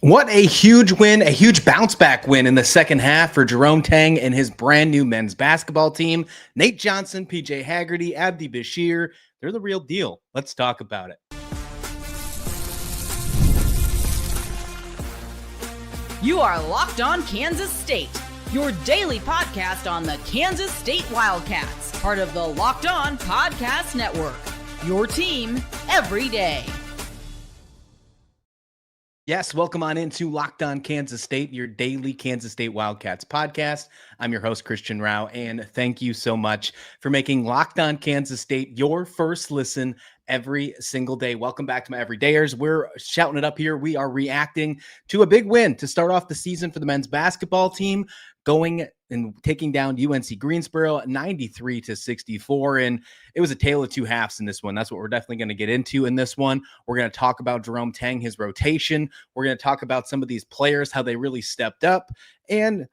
What a huge win, a huge bounce back win in the second half for Jerome Tang and his brand new men's basketball team. Nate Johnson, PJ Haggerty, Abdi Bashir, they're the real deal. Let's talk about it. You are Locked On Kansas State, your daily podcast on the Kansas State Wildcats, part of the Locked On Podcast Network, your team every day. Yes, welcome on into Locked On Kansas State, your daily Kansas State Wildcats podcast. I'm your host, Christian Rao, and thank you so much for making Locked On Kansas State your first listen every single day. Welcome back to my everydayers. We're shouting it up here. We are reacting to a big win to start off the season for the men's basketball team, going and taking down UNC Greensboro 93-64. And it was a tale of two halves in this one. That's what we're definitely going to get into in this one. We're going to talk about Jerome Tang, his rotation. We're going to talk about some of these players, how they really stepped up, and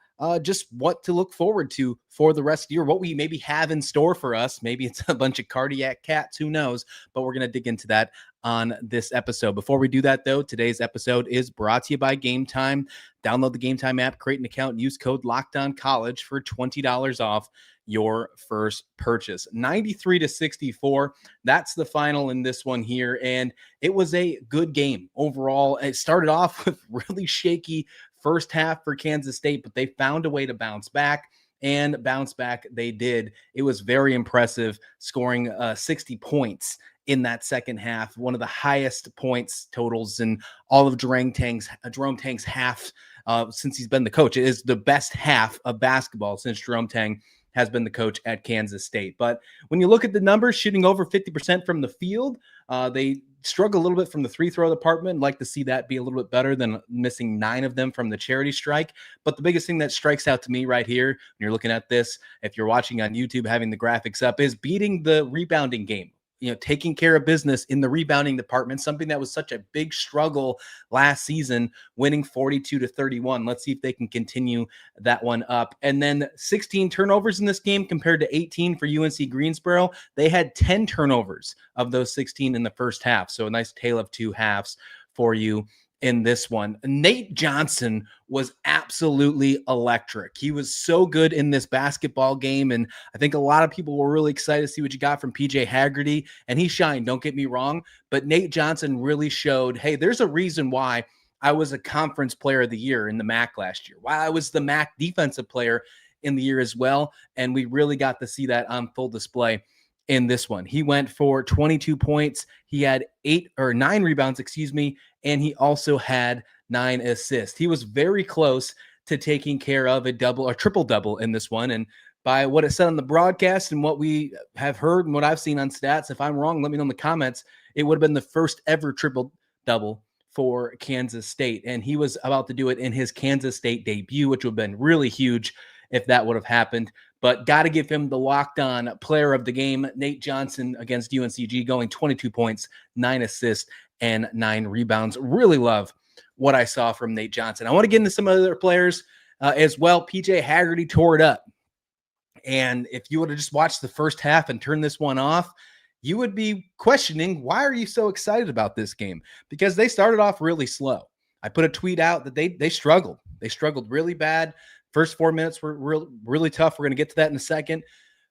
just what to look forward to for the rest of the year, what we maybe have in store for us. Maybe it's a bunch of cardiac cats, who knows, but we're going to dig into that on this episode. Before we do that, though, today's episode is brought to you by Gametime. Download the Gametime app, create an account, and use code LOCKEDONCollege for $20 off your first purchase. 93-64. That's the final in this one here, and it was a good game overall. It started off with really shaky first half for Kansas State, but they found a way to bounce back, and bounce back they did. It was very impressive, scoring 60 points in that second half, one of the highest points totals in all of Jerome Tang's half since he's been the coach. It is the best half of basketball since Jerome Tang has been the coach at Kansas State. But when you look at the numbers, shooting over 50% from the field, they struggle a little bit from the free throw department. I'd like to see that be a little bit better than missing 9 of them from the charity strike. But the biggest thing that strikes out to me right here, when you're looking at this, if you're watching on YouTube, having the graphics up, is beating the rebounding game. Taking care of business in the rebounding department, something that was such a big struggle last season, winning 42-31. Let's see if they can continue that one up. And then 16 turnovers in this game compared to 18 for UNC Greensboro. They had 10 turnovers of those 16 in the first half. So a nice tale of two halves for you in this one. Nate Johnson was absolutely electric. He was so good in this basketball game, and I think a lot of people were really excited to see what you got from PJ Haggerty, and he shined, don't get me wrong, but Nate Johnson really showed, hey, there's a reason why I was a conference player of the year in the MAC last year, why I was the MAC defensive player in the year as well, and we really got to see that on full display in this one. He went for 22 points. He had 9 rebounds, and he also had 9 assists. He was very close to taking care of a double or triple double in this one. And by what it said on the broadcast and what we have heard and what I've seen on stats, if I'm wrong, let me know in the comments. It would have been the first ever triple double for Kansas State. And he was about to do it in his Kansas State debut, which would have been really huge if that would have happened. But got to give him the locked on player of the game, Nate Johnson against UNCG, going 22 points, 9 assists, and 9 rebounds. Really love what I saw from Nate Johnson. I want to get into some other players as well. PJ Haggerty tore it up. And if you would have just watched the first half and turned this one off, you would be questioning, why are you so excited about this game? Because they started off really slow. I put a tweet out that they struggled. They struggled really bad. First 4 minutes were really tough. We're going to get to that in a second.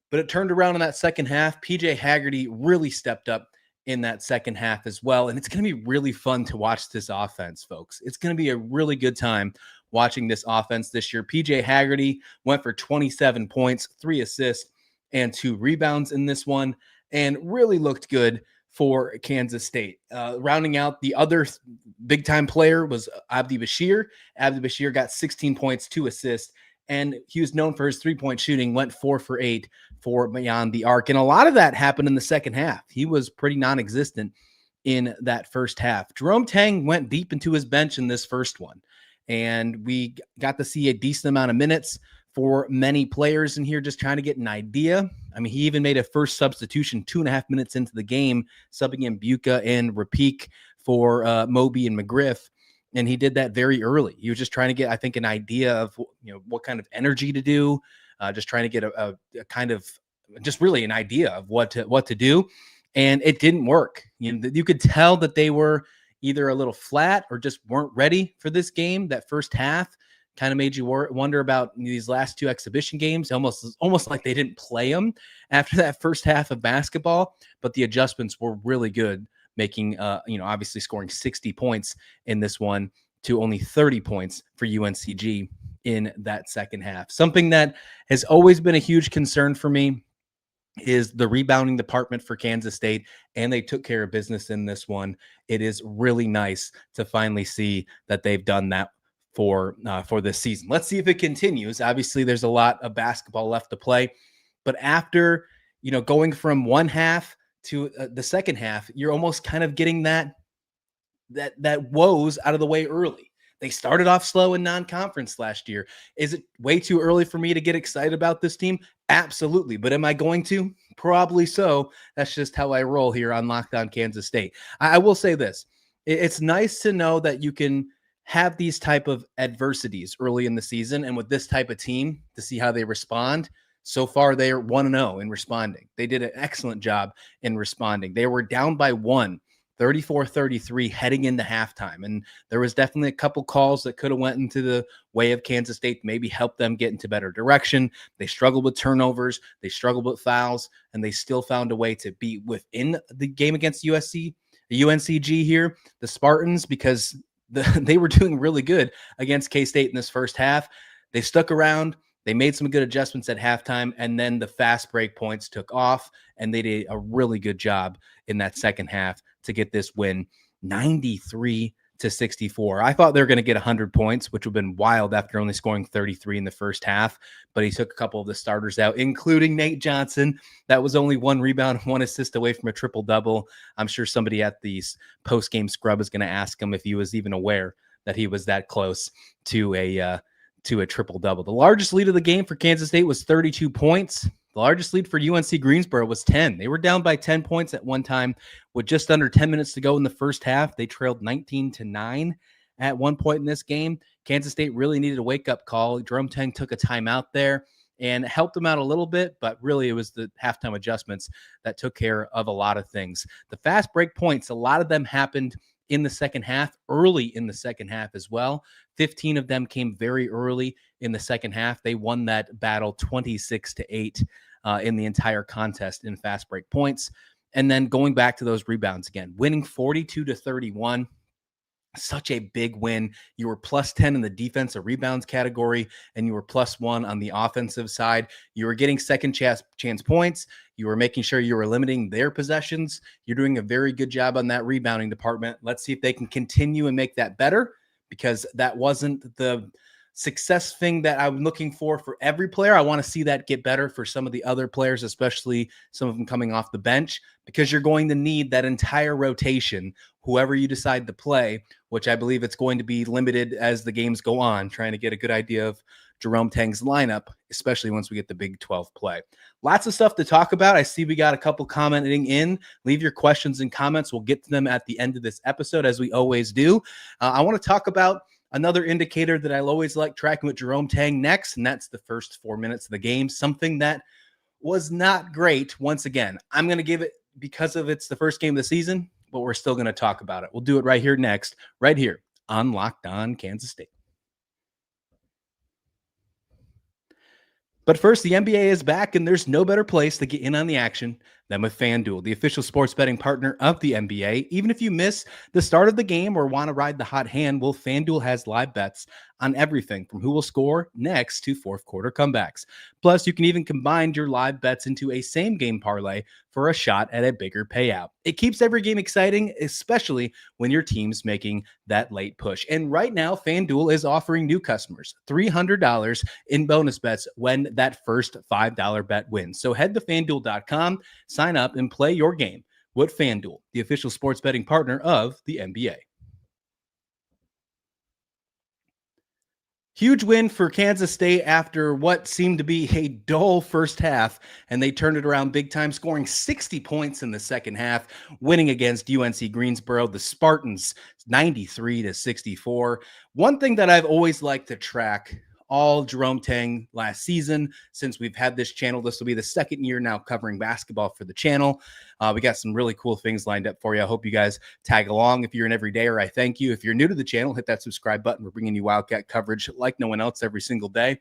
But it turned around in that second half. PJ Haggerty really stepped up in that second half as well. And it's going to be really fun to watch this offense, folks. It's going to be a really good time watching this offense this year. PJ Haggerty went for 27 points, 3 assists, and 2 rebounds in this one, and really looked good for Kansas State. Rounding out the other big-time player was Abdi Bashir. Abdi Bashir got 16 points, 2 assists, and he was known for his three-point shooting, went 4 for 8 for beyond the arc. And a lot of that happened in the second half. He was pretty non-existent in that first half. Jerome Tang went deep into his bench in this first one, and we got to see a decent amount of minutes for many players in here, just trying to get an idea. I mean, he even made a first substitution 2.5 minutes into the game, subbing in Buka and Rapik for Moby and McGriff. And he did that very early. He was just trying to get, I think, an idea of, what kind of energy to do, just trying to get a kind of, just really an idea of what to do. And it didn't work. You could tell that they were either a little flat or just weren't ready for this game. That first half kind of made you wonder about these last two exhibition games, almost like they didn't play them after that first half of basketball. But the adjustments were really good, making obviously scoring 60 points in this one to only 30 points for UNCG in that second half. Something that has always been a huge concern for me is the rebounding department for Kansas State, and they took care of business in this one. It is really nice to finally see that they've done that for this season. Let's see if it continues. Obviously, there's a lot of basketball left to play, but after going from one half to the second half, you're almost kind of getting that woes out of the way early. They started off slow in non-conference last year. Is it way too early for me to get excited about this team? Absolutely. But am I going to? Probably so. That's just how I roll here on Locked On Kansas State. I will say this. It's nice to know that you can have these type of adversities early in the season, and with this type of team, to see how they respond. So far, they are 1-0 in responding. They did an excellent job in responding. They were down by 34-33 heading into halftime. And there was definitely a couple calls that could have went into the way of Kansas State, maybe help them get into better direction. They struggled with turnovers. They struggled with fouls, and they still found a way to be within the game against UNCG here, the Spartans, because they were doing really good against K-State in this first half. They stuck around. They made some good adjustments at halftime, and then the fast break points took off, and they did a really good job in that second half to get this win, 93-64. I thought they were going to get 100 points, which would have been wild after only scoring 33 in the first half, but he took a couple of the starters out, including Nate Johnson. That was only 1 rebound, 1 assist away from a triple-double. I'm sure somebody at the post-game scrub is going to ask him if he was even aware that he was that close to a triple-double. The largest lead of the game for Kansas State was 32 points. The largest lead for UNC Greensboro was 10. They were down by 10 points at one time with just under 10 minutes to go in the first half. They trailed 19-9 at one point in this game. Kansas State really needed a wake-up call. Jerome Tang took a timeout there and helped them out a little bit, but really it was the halftime adjustments that took care of a lot of things. The fast break points, a lot of them happened in the second half, early in the second half as well. 15 of them came very early in the second half. They won that battle 26-8 in the entire contest in fast break points. And then going back to those rebounds again, winning 42-31. Such a big win. You were plus 10 in the defensive rebounds category, and you were plus 1 on the offensive side. You were getting second chance points. You were making sure you were limiting their possessions. You're doing a very good job on that rebounding department. Let's see if they can continue and make that better, because that wasn't the success thing that I'm looking for every player. I want to see that get better for some of the other players, especially some of them coming off the bench, because you're going to need that entire rotation, whoever you decide to play, which I believe it's going to be limited as the games go on, trying to get a good idea of Jerome Tang's lineup, especially once we get the Big 12 play. Lots of stuff to talk about. I see we got a couple commenting in. Leave your questions and comments. We'll get to them at the end of this episode, as we always do. I want to talk about another indicator that I always like tracking with Jerome Tang next, and that's the first 4 minutes of the game, something that was not great. Once again, I'm going to give it, because of it's the first game of the season, but we're still going to talk about it. We'll do it right here next, right here on Locked On Kansas State. But first, the NBA is back, and there's no better place to get in on the action than with FanDuel, the official sports betting partner of the NBA. Even if you miss the start of the game or want to ride the hot hand, well, FanDuel has live bets on everything from who will score next to fourth quarter comebacks. Plus, you can even combine your live bets into a same-game parlay for a shot at a bigger payout. It keeps every game exciting, especially when your team's making that late push. And right now, FanDuel is offering new customers $300 in bonus bets when that first $5 bet wins. So head to FanDuel.com, sign up, and play your game with FanDuel, the official sports betting partner of the NBA. Huge win for Kansas State after what seemed to be a dull first half, and they turned it around big time, scoring 60 points in the second half, winning against UNC Greensboro, the Spartans, 93-64. One thing that I've always liked to track all Jerome Tang last season. Since we've had this channel, this will be the second year now covering basketball for the channel. We got some really cool things lined up for you. I hope you guys tag along. If you're an everydayer, I thank you. If you're new to the channel, hit that subscribe button. We're bringing you Wildcat coverage like no one else every single day.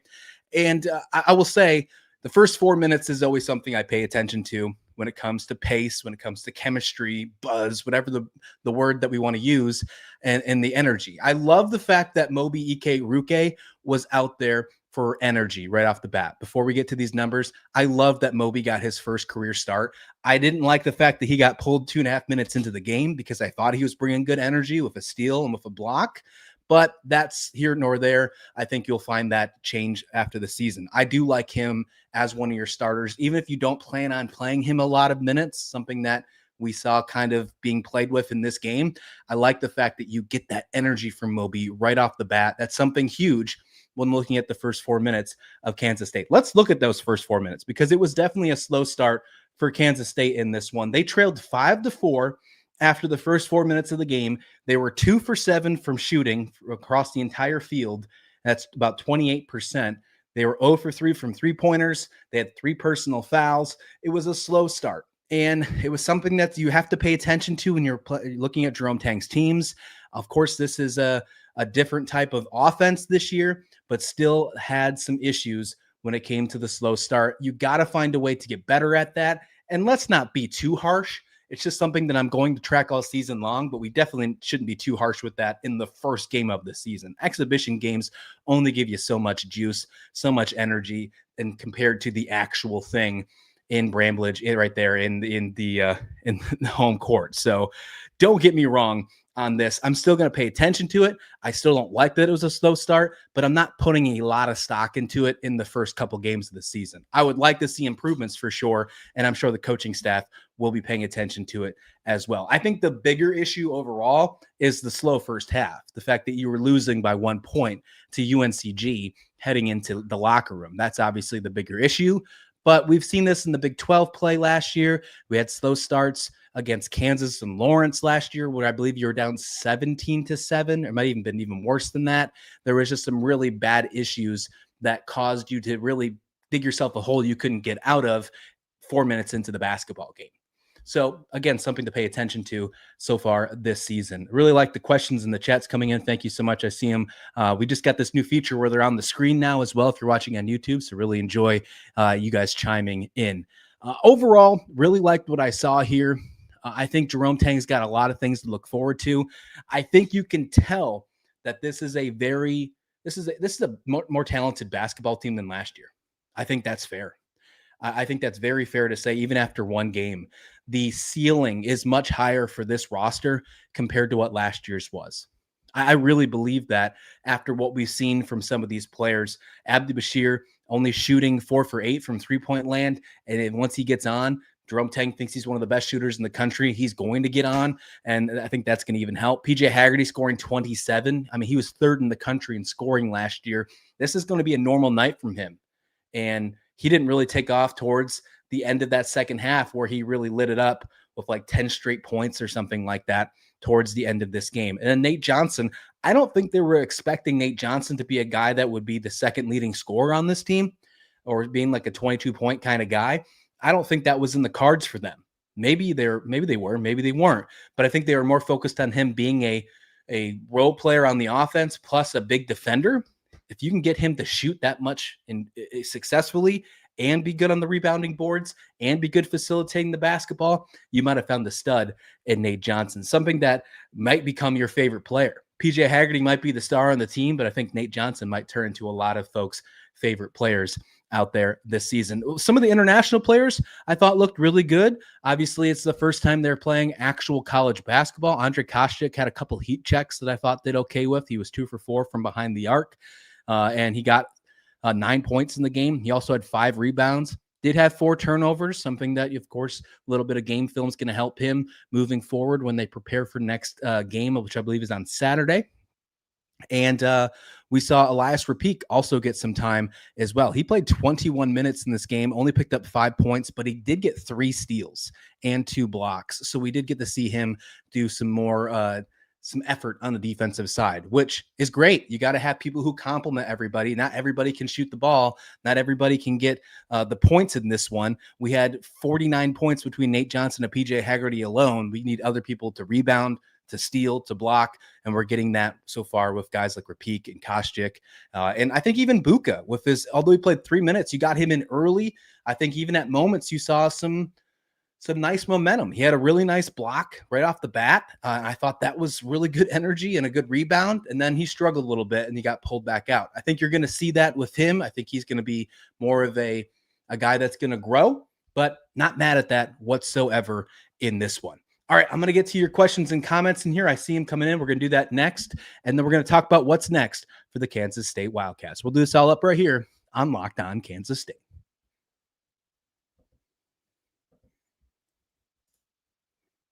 And I will say the first 4 minutes is always something I pay attention to when it comes to pace, when it comes to chemistry, buzz, whatever the word that we want to use, and the energy. I love the fact that Moby Ike-Ruke was out there for energy right off the bat. Before we get to these numbers, I love that Moby got his first career start. I didn't like the fact that he got pulled 2.5 minutes into the game because I thought he was bringing good energy with a steal and with a block. But that's here nor there. I think you'll find that change after the season. I do like him as one of your starters, even if you don't plan on playing him a lot of minutes, something that we saw kind of being played with in this game. I like the fact that you get that energy from Moby right off the bat. That's something huge when looking at the first 4 minutes of Kansas State. Let's look at those first 4 minutes because it was definitely a slow start for Kansas State in this one. They trailed 5-4 after the first 4 minutes of the game. They were 2 for 7 from shooting across the entire field. That's about 28%. They were 0 for 3 from three-pointers. They had 3 personal fouls. It was a slow start. And it was something that you have to pay attention to when you're looking at Jerome Tang's teams. Of course, this is a different type of offense this year, but still had some issues when it came to the slow start. You got to find a way to get better at that. And let's not be too harsh. It's just something that I'm going to track all season long, but we definitely shouldn't be too harsh with that in the first game of the season. Exhibition games only give you so much juice, so much energy, and compared to the actual thing in Bramblage, right there in the home court. So don't get me wrong on this. I'm still going to pay attention to it. I still don't like that it was a slow start, but I'm not putting a lot of stock into it in the first couple games of the season. I would like to see improvements for sure, and I'm sure the coaching staff will be paying attention to it as well. I think the bigger issue overall is the slow first half, the fact that you were losing by 1 point to UNCG heading into the locker room. That's obviously the bigger issue, but we've seen this in the Big 12 play last year. We had slow starts against Kansas and Lawrence last year, where I believe you were down 17-7. It might even been even worse than that. There was just some really bad issues that caused you to really dig yourself a hole you couldn't get out of 4 minutes into the basketball game. So again, something to pay attention to so far this season. Really like the questions in the chats coming in. Thank you so much. I see them. We just got this new feature where they're on the screen now as well if you're watching on YouTube. So really enjoy you guys chiming in. Overall, really liked what I saw here. I think Jerome Tang's got a lot of things to look forward to. I think you can tell that this is a more talented basketball team than last year. I think that's fair. I think that's very fair to say, even after one game. The ceiling is much higher for this roster compared to what last year's was. I really believe that after what we've seen from some of these players. Abdi Bashir only shooting 4 for 8 from three-point land, and then once he gets on, Jerome Tang thinks he's one of the best shooters in the country. He's going to get on, and I think that's going to even help. PJ Haggerty scoring 27. I mean, he was 3rd in the country in scoring last year. This is going to be a normal night from him, and he didn't really take off towards the end of that second half where he really lit it up with like 10 straight points or something like that towards the end of this game. And then Nate Johnson, I don't think they were expecting Nate Johnson to be a guy that would be the second leading scorer on this team or being like a 22-point kind of guy. I don't think that was in the cards for them. Maybe they were, maybe they weren't. But I think they were more focused on him being a role player on the offense plus a big defender. If you can get him to shoot that much and successfully and be good on the rebounding boards and be good facilitating the basketball, you might have found the stud in Nate Johnson, something that might become your favorite player. PJ Haggerty might be the star on the team, but I think Nate Johnson might turn into a lot of folks' favorite players out there this season. Some of the international players I thought looked really good. Obviously, it's the first time they're playing actual college basketball. Andre Kostyuk had a couple heat checks that I thought did okay with. He was 2 for 4 from behind the arc, and he got 9 points in the game. He also had 5 rebounds, did have 4 turnovers, something that, of course, a little bit of game film is going to help him moving forward when they prepare for next game, which I believe is on Saturday. And we saw Elias Rapique also get some time as well. He played 21 minutes in this game, only picked up 5 points, but he did get 3 steals and 2 blocks. So we did get to see him do some more some effort on the defensive side, which is great. You got to have people who complement everybody. Not everybody can shoot the ball. Not everybody can get the points in this one. We had 49 points between Nate Johnson and PJ Haggerty alone. We need other people to rebound, to steal, to block, and we're getting that so far with guys like Rapik and Kostyk. And I think even Buka, with his, although he played 3 minutes, you got him in early. I think even at moments you saw some nice momentum. He had a really nice block right off the bat. I thought that was really good energy and a good rebound. And then he struggled a little bit and he got pulled back out. I think you're going to see that with him. I think he's going to be more of a guy that's going to grow, but not mad at that whatsoever in this one. All right, I'm going to get to your questions and comments in here. I see him coming in. We're going to do that next. And then we're going to talk about what's next for the Kansas State Wildcats. We'll do this all up right here on Locked On Kansas State.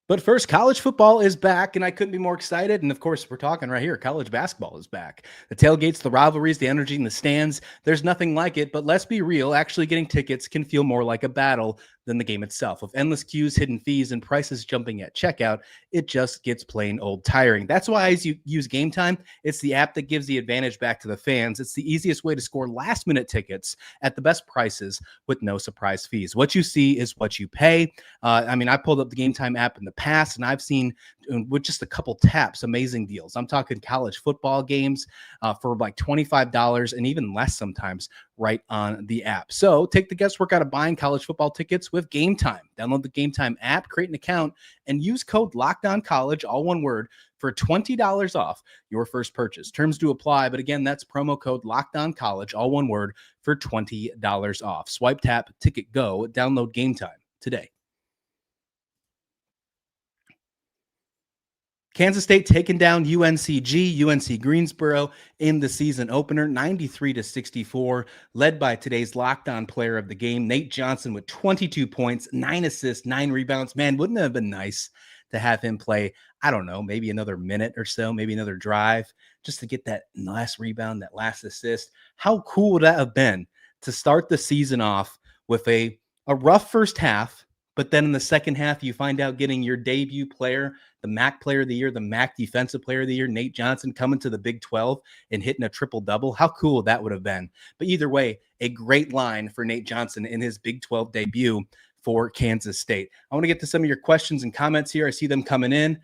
But first, college football is back, and I couldn't be more excited. And of course, we're talking right here. College basketball is back. The tailgates, the rivalries, the energy in the stands, there's nothing like it. But let's be real, actually getting tickets can feel more like a battle than the game itself. With endless queues, hidden fees, and prices jumping at checkout, it just gets plain old tiring. That's why I use Gametime. It's the app that gives the advantage back to the fans. It's the easiest way to score last-minute tickets at the best prices with no surprise fees. What you see is what you pay. I pulled up the Gametime app in the past, and I've seen, with just a couple taps, amazing deals. I'm talking college football games for like $25 and even less sometimes right on the app. So take the guesswork out of buying college football tickets with Gametime. Download the Gametime app, create an account, and use code LOCKEDONCollege, all one word, for $20 off your first purchase. Terms do apply, but again, that's promo code LOCKEDONCollege, all one word, for $20 off. Swipe, tap, ticket, go. Download Gametime today. Kansas State taking down UNC Greensboro in the season opener, 93-64, led by today's Locked On player of the game, Nate Johnson, with 22 points, 9 assists, 9 rebounds. Man, wouldn't it have been nice to have him play, I don't know, maybe another minute or so, maybe another drive, just to get that last rebound, that last assist? How cool would that have been to start the season off with a rough first half, but then in the second half, you find out getting your debut player, the MAC player of the year, the MAC defensive player of the year, Nate Johnson, coming to the Big 12 and hitting a triple-double. How cool that would have been. But either way, a great line for Nate Johnson in his Big 12 debut for Kansas State. I want to get to some of your questions and comments here. I see them coming in.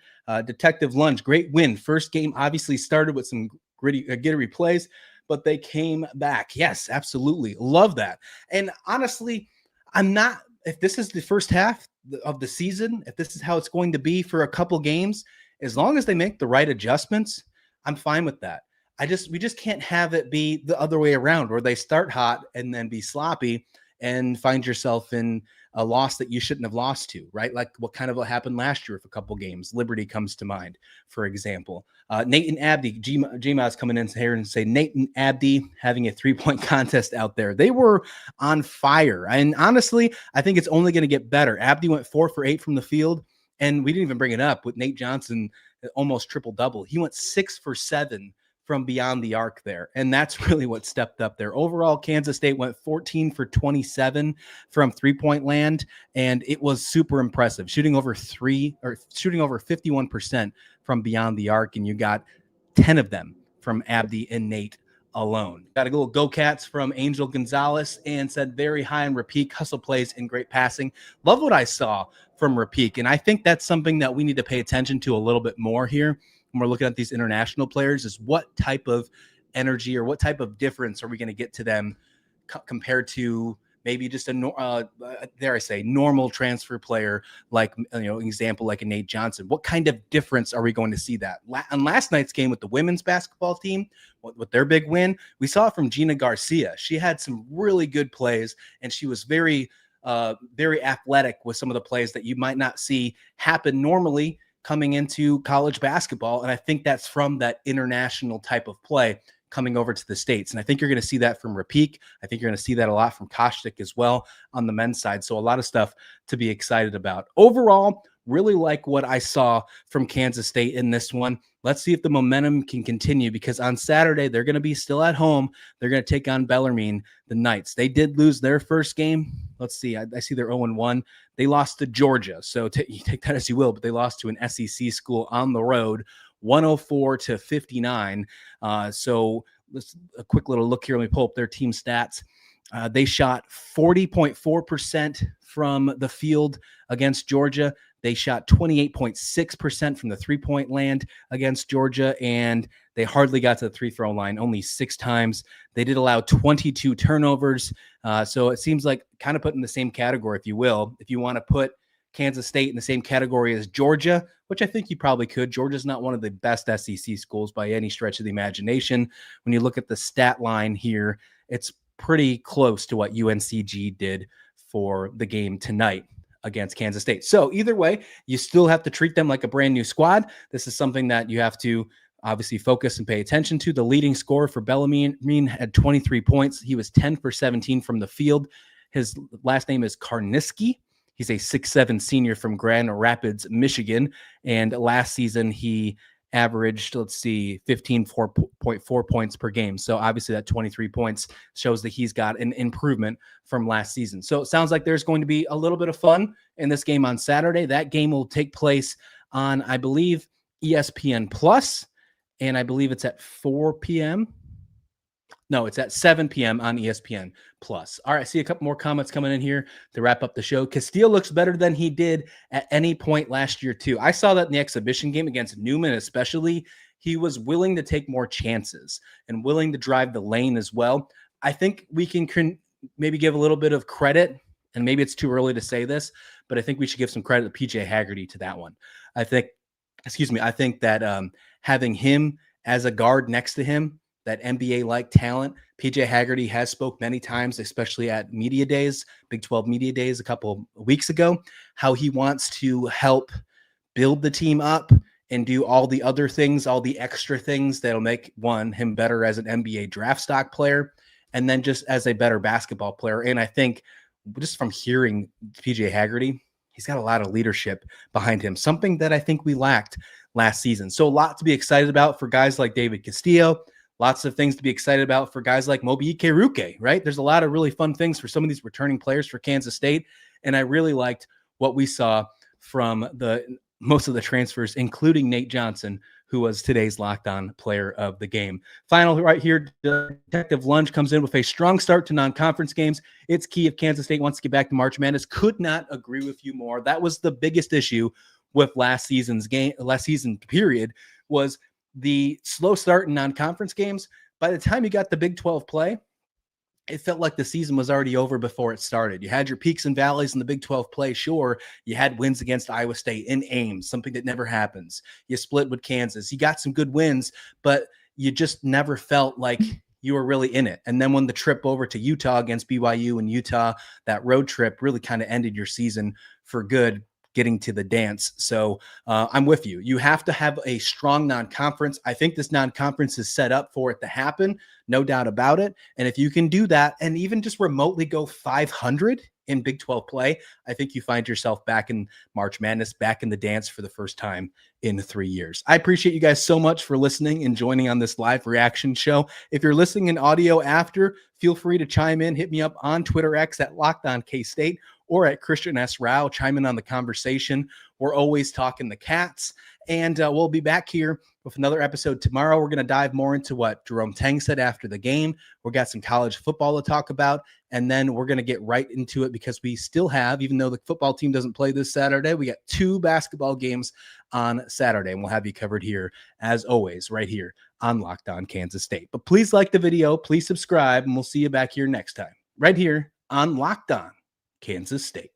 Detective Lunge, great win. First game obviously started with some gritty plays, but they came back. Yes, absolutely. Love that. And honestly, if this is the first half of the season, if this is how it's going to be for a couple games, as long as they make the right adjustments, I'm fine with that. We just can't have it be the other way around, where they start hot and then be sloppy and find yourself in a loss that you shouldn't have lost to, right? Like what happened last year with a couple games. Liberty comes to mind, for example. Nate and Abdi, Gma's coming in here and say Nate and Abdi having a 3-point contest out there. They were on fire. And honestly, I think it's only going to get better. Abdi went 4 for 8 from the field, and we didn't even bring it up with Nate Johnson, almost triple-double. He went 6 for 7 from beyond the arc there. And that's really what stepped up there. Overall, Kansas State went 14 for 27 from 3-point land, and it was super impressive, shooting over 51% from beyond the arc, and you got 10 of them from Abdi and Nate alone. Got a little Go Cats from Angel Gonzalez and said very high on Rapik, hustle plays and great passing. Love what I saw from Rapik, and I think that's something that we need to pay attention to a little bit more here when we're looking at these international players, is what type of energy or what type of difference are we going to get to them compared to maybe just normal transfer player, like, example, like a Nate Johnson. What kind of difference are we going to see that? On last night's game with the women's basketball team, with their big win, we saw it from Gina Garcia. She had some really good plays, and she was very athletic with some of the plays that you might not see happen normally coming into college basketball. And I think that's from that international type of play coming over to the States. And I think you're going to see that from Rapik. I think you're going to see that a lot from Kostyk as well on the men's side. So a lot of stuff to be excited about. Overall, really like what I saw from Kansas State in this one. Let's see if the momentum can continue, because on Saturday, they're going to be still at home. They're going to take on Bellarmine, the Knights. They did lose their first game. Let's see. I see they're 0-1. They lost to Georgia. So you take that as you will, but they lost to an SEC school on the road, 104-59. So let's a quick little look here. Let me pull up their team stats. They shot 40.4% from the field against Georgia. They shot 28.6% from the three-point land against Georgia, and they hardly got to the free-throw line, only 6 times. They did allow 22 turnovers, so it seems like kind of put in the same category, if you will. If you want to put Kansas State in the same category as Georgia, which I think you probably could. Georgia's not one of the best SEC schools by any stretch of the imagination. When you look at the stat line here, it's pretty close to what UNCG did for the game tonight against Kansas State. So either way, you still have to treat them like a brand new squad. This is something that you have to obviously focus and pay attention to. The leading scorer for Bellarmine had 23 points. He was 10 for 17 from the field. His last name is Karniski. He's a 6'7" senior from Grand Rapids, Michigan. And last season, he averaged, 15.4 points per game. So obviously that 23 points shows that he's got an improvement from last season. So it sounds like there's going to be a little bit of fun in this game on Saturday. That game will take place on, I believe, ESPN Plus, and I believe it's at 4 p.m. No, it's at 7 p.m. on ESPN Plus. All right, I see a couple more comments coming in here to wrap up the show. Castile looks better than he did at any point last year, too. I saw that in the exhibition game against Newman especially. He was willing to take more chances and willing to drive the lane as well. I think we can maybe give a little bit of credit, and maybe it's too early to say this, but I think we should give some credit to P.J. Haggerty to that one. I think that having him as a guard next to him, that NBA-like talent. P.J. Haggerty has spoke many times, especially at media days, Big 12 media days a couple of weeks ago, how he wants to help build the team up and do all the other things, all the extra things that'll make him better as an NBA draft stock player, and then just as a better basketball player. And I think just from hearing P.J. Haggerty, he's got a lot of leadership behind him, something that I think we lacked last season. So a lot to be excited about for guys like David Castillo. Lots of things to be excited about for guys like Mobi Ikeruke, right? There's a lot of really fun things for some of these returning players for Kansas State. And I really liked what we saw from most of the transfers, including Nate Johnson, who was today's Locked On Player of the Game. Final right here, Detective Lunge comes in with a strong start to non-conference games. It's key if Kansas State wants to get back to March Madness. Could not agree with you more. That was the biggest issue with last season period, was the slow start in non-conference games. By the time you got the Big 12 play, it felt like the season was already over before it started. You had your peaks and valleys in the Big 12 play. Sure, you had wins against Iowa State in Ames, something that never happens. You split with Kansas. You got some good wins, but you just never felt like you were really in it. And then when the trip over to Utah against BYU and Utah, that road trip really kind of ended your season for good, getting to the dance. So I'm with you. You have to have a strong non-conference. I think this non-conference is set up for it to happen, no doubt about it. And if you can do that and even just remotely go 500 in Big 12 play, I think you find yourself back in March Madness, back in the dance for the first time in 3 years. I appreciate you guys so much for listening and joining on this live reaction show. If you're listening in audio after, feel free to chime in. Hit me up on Twitter X at LockedOnKState or at Christian S. Rao. Chime in on the conversation. We're always talking the Cats. And we'll be back here with another episode tomorrow. We're going to dive more into what Jerome Tang said after the game. We've got some college football to talk about. And then we're going to get right into it because we still have, even though the football team doesn't play this Saturday, we got 2 basketball games on Saturday. And we'll have you covered here, as always, right here on Locked On Kansas State. But please like the video. Please subscribe. And we'll see you back here next time, right here on Locked On Kansas State.